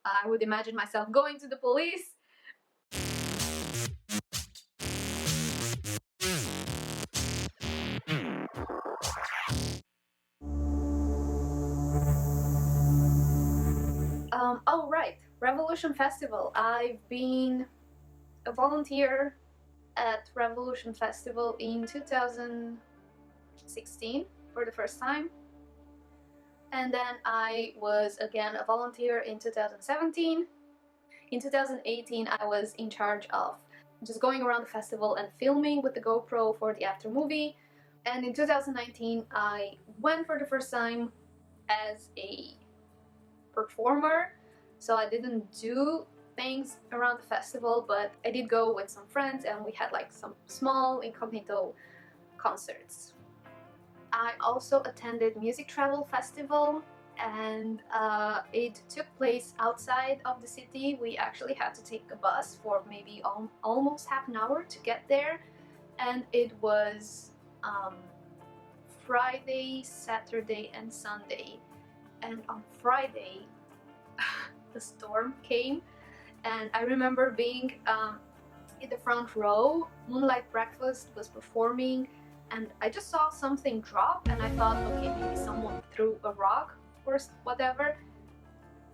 I would imagine myself going to the police. Oh right, Revolution Festival. I've been a volunteer at Revolution Festival in 2016 for the first time. And then I was again a volunteer in 2017. In 2018, I was in charge of just going around the festival and filming with the GoPro for the after movie. And in 2019, I went for the first time as a performer. So I didn't do things around the festival, but I did go with some friends and we had like some small incognito concerts. I also attended Music Travel Festival, and it took place outside of the city. We actually had to take a bus for maybe almost half an hour to get there, and it was Friday, Saturday, and Sunday. And on Friday, the storm came, and I remember being in the front row. Moonlight Breakfast was performing, and I just saw something drop and I thought, okay, maybe someone threw a rock or whatever.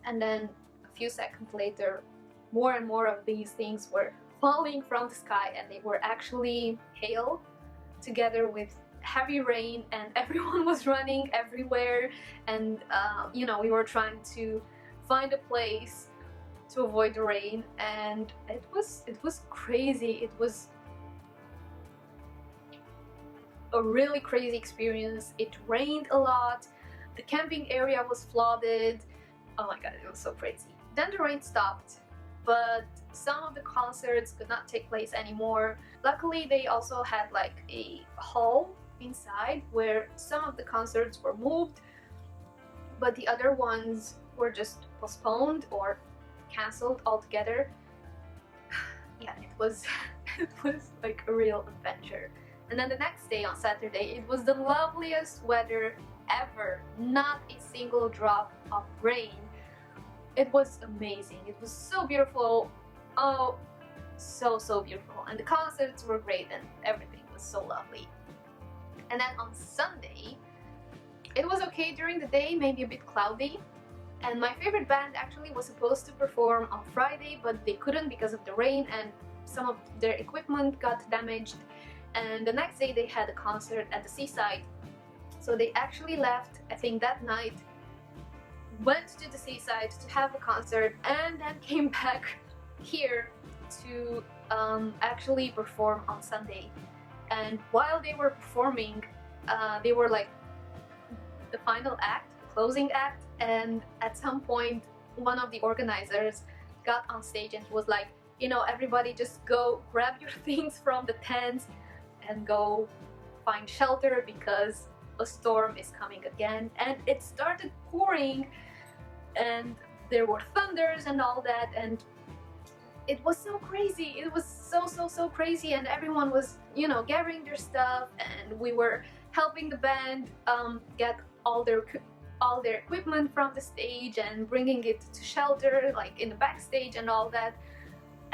And then a few seconds later, more and more of these things were falling from the sky, and they were actually hail together with heavy rain, and everyone was running everywhere. And you know, we were trying to find a place to avoid the rain, and it was crazy. It was a really crazy experience. It rained a lot, the camping area was flooded. Oh my god, it was so crazy. Then the rain stopped, but some of the concerts could not take place anymore. Luckily, they also had like a hall inside where some of the concerts were moved, but the other ones were just postponed or cancelled altogether. Yeah, it was it was like a real adventure. And then the next day, on Saturday, it was the loveliest weather ever. Not a single drop of rain. It was amazing. It was so beautiful. Oh, so beautiful. And the concerts were great and everything was so lovely. And then on Sunday, it was okay during the day, maybe a bit cloudy. And my favorite band actually was supposed to perform on Friday, but they couldn't because of the rain, and some of their equipment got damaged. And the next day they had a concert at the seaside. So they actually left, I think that night, went to the seaside to have a concert, and then came back here to actually perform on Sunday. And while they were performing, they were like the final act, closing act, and at some point one of the organizers got on stage and was like, you know, everybody just go grab your things from the tents and go find shelter because a storm is coming again. And it started pouring and there were thunders and all that, and it was so crazy. It was so crazy, and everyone was, you know, gathering their stuff, and we were helping the band get all their equipment from the stage and bringing it to shelter, like in the backstage and all that.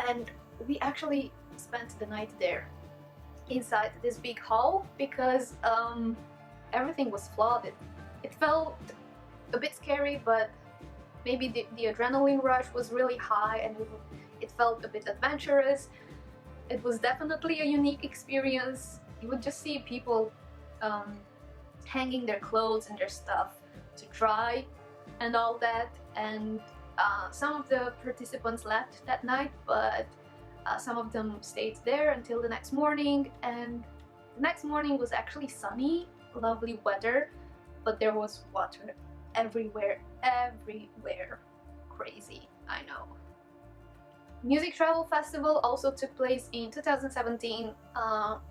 And we actually spent the night there inside this big hall because everything was flooded. It felt a bit scary, but maybe the adrenaline rush was really high and it felt a bit adventurous. It was definitely a unique experience. You would just see people hanging their clothes and their stuff to dry and all that. And some of the participants left that night, but some of them stayed there until the next morning. And the next morning was actually sunny, lovely weather, but there was water everywhere. Crazy, I know. Music Travel Festival also took place in 2017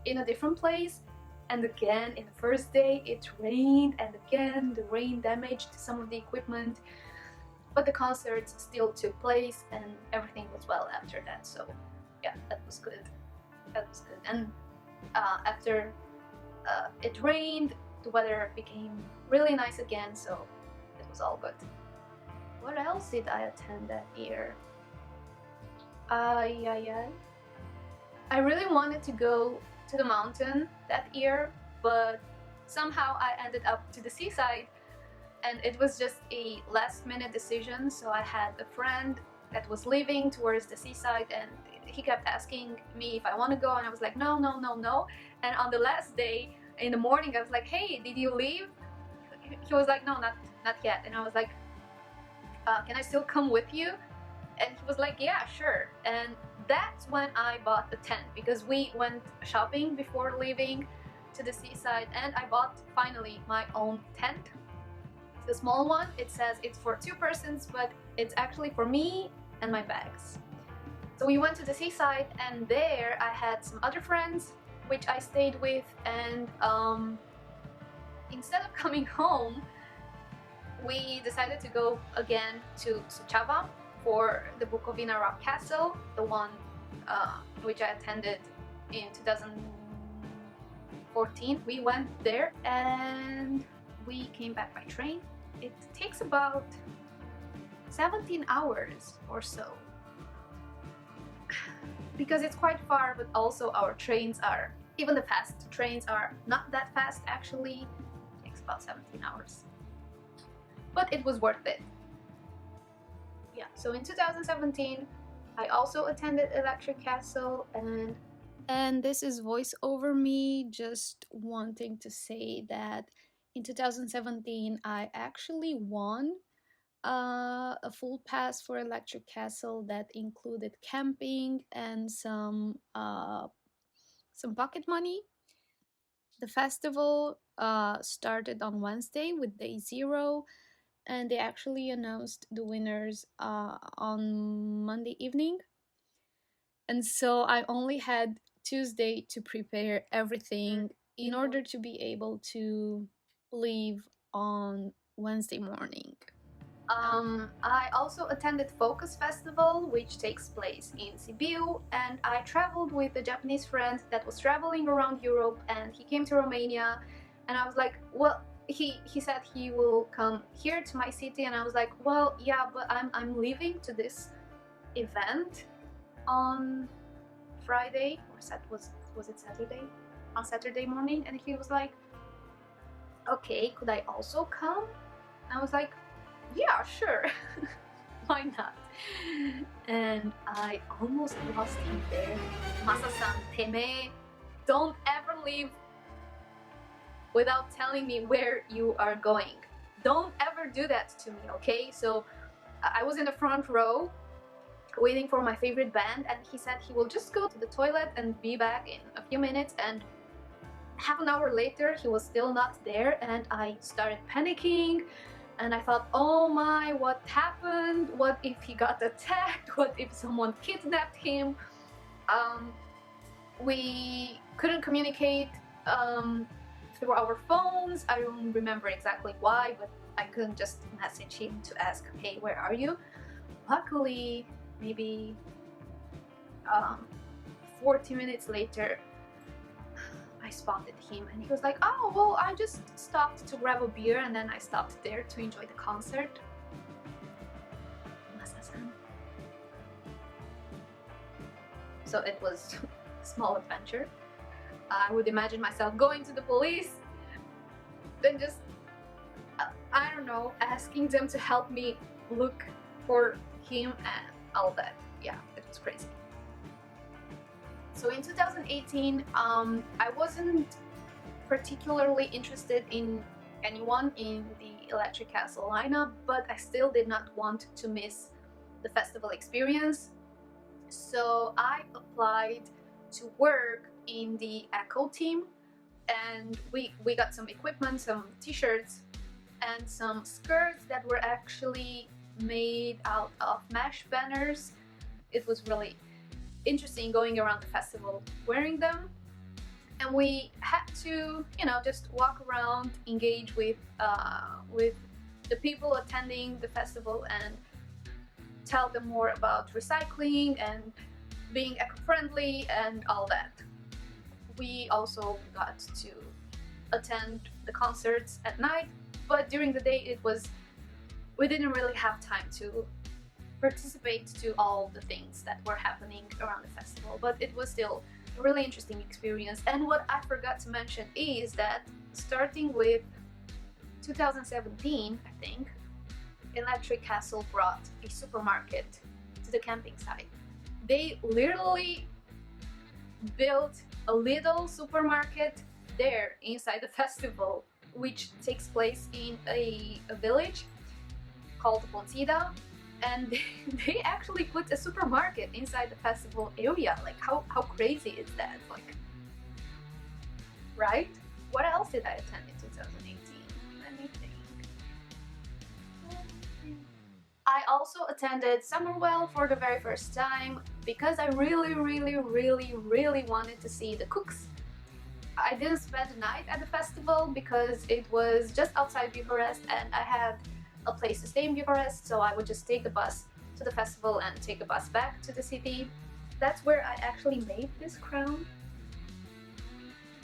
in a different place, and again in the first day it rained, and again the rain damaged some of the equipment, but the concerts still took place and everything was well after that. So yeah, that was good. And after it rained, the weather became really nice again, so it was all good. What else did I attend that year? I really wanted to go to the mountain that year, but somehow I ended up to the seaside, and it was just a last minute decision. So I had a friend that was living towards the seaside, and he kept asking me if I want to go, and I was like, no, no, no, no. And on the last day in the morning, I was like, hey, did you leave? He was like, no, not yet. And I was like, can I still come with you? And he was like, yeah, sure. And that's when I bought the tent, because we went shopping before leaving to the seaside, and I bought finally my own tent. The small one, it says it's for 2 persons, but it's actually for me and my bags. So we went to the seaside, and there I had some other friends which I stayed with, and instead of coming home, we decided to go again to Suceava for the Bucovina rock castle, the one which I attended in 2014. We went there and we came back by train. It takes about 17 hours or so, because it's quite far, but also our trains are, even the fast trains are not that fast actually. It takes about 17 hours. But it was worth it. Yeah, so in 2017, I also attended Electric Castle, and this is voice over me just wanting to say that in 2017, I actually won a full pass for Electric Castle that included camping and some pocket money. The festival started on Wednesday with day 0, and they actually announced the winners on Monday evening. And so I only had Tuesday to prepare everything in order to be able to leave on Wednesday morning. I also attended Focus Festival, which takes place in Sibiu, and I traveled with a Japanese friend that was traveling around Europe, and he came to Romania, and I was like, well, he said he will come here to my city, and I was like, well, yeah, but I'm leaving to this event on Friday, or was it Saturday? On Saturday morning, and he was like, okay, could I also come? And I was like, yeah, sure. Why not? And I almost lost him there. Masa-san, teme, don't ever leave without telling me where you are going. Don't ever do that to me, okay? So I was in the front row waiting for my favorite band, and he said he will just go to the toilet and be back in a few minutes, and half an hour later he was still not there, and I started panicking. And I thought, oh my, what happened? What if he got attacked? What if someone kidnapped him? We couldn't communicate through our phones. I don't remember exactly why, but I couldn't just message him to ask, hey, where are you? Luckily, maybe 40 minutes later, I spotted him, and he was like, oh, well, I just stopped to grab a beer, and then I stopped there to enjoy the concert. Masa-san. So it was a small adventure. I would imagine myself going to the police, then just, I don't know, asking them to help me look for him and all that. Yeah, it was crazy. So in 2018, I wasn't particularly interested in anyone in the Electric Castle lineup, but I still did not want to miss the festival experience. So I applied to work in the Echo team, and we got some equipment, some t-shirts, and some skirts that were actually made out of mesh banners. It was really interesting going around the festival wearing them, and we had to, you know, just walk around, engage with the people attending the festival and tell them more about recycling and being eco-friendly and all that. We also got to attend the concerts at night, but during the day we didn't really have time to participate to all the things that were happening around the festival, but it was still a really interesting experience. And what I forgot to mention is that starting with 2017, I think, Electric Castle brought a supermarket to the camping site. They literally built a little supermarket there inside the festival, which takes place in a village called Pontida, and they actually put a supermarket inside the festival area. Like, how crazy is that? Like, right? What else did I attend in 2018? Let me think. I also attended Summerwell for the very first time because I really wanted to see the cooks. I didn't spend the night at the festival because it was just outside Bucharest and I had a place to stay in Bucharest, so I would just take the bus to the festival and take the bus back to the city. That's where I actually made this crown.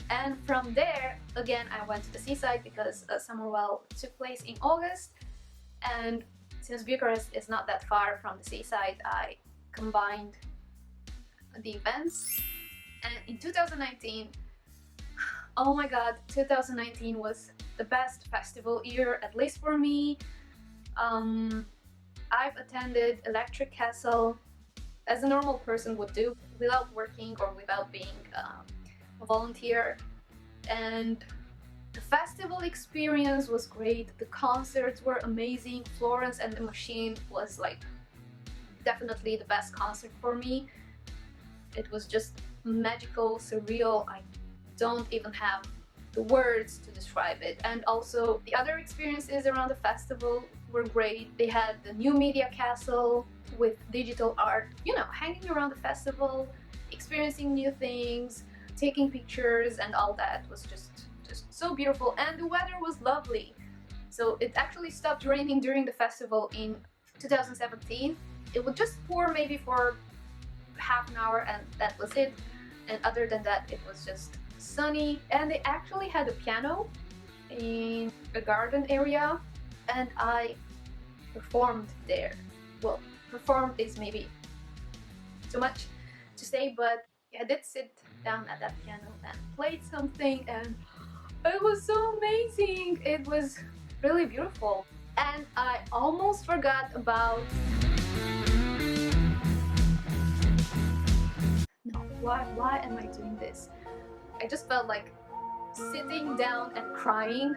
And from there, again, I went to the seaside because Summerwell took place in August, and since Bucharest is not that far from the seaside, I combined the events. And in 2019, oh my god, 2019 was the best festival year, at least for me. I've attended Electric Castle as a normal person would do, without working or without being a volunteer, and the festival experience was great. The concerts were amazing. Florence and the Machine was like definitely the best concert for me. It was just magical, surreal. I don't even have the words to describe it. And also the other experiences around the festival were great. They had the new media castle with digital art, you know, hanging around the festival, experiencing new things, taking pictures, and all that was just so beautiful. And the weather was lovely. So it actually stopped raining during the festival in 2017. It would just pour maybe for half an hour and that was it. And other than that, it was just sunny. And they actually had a piano in a garden area and I performed there. Well, performed is maybe too much to say, but I did sit down at that piano and played something, and it was so amazing. It was really beautiful. And I almost forgot about... No, why am I doing this? I just felt like sitting down and crying.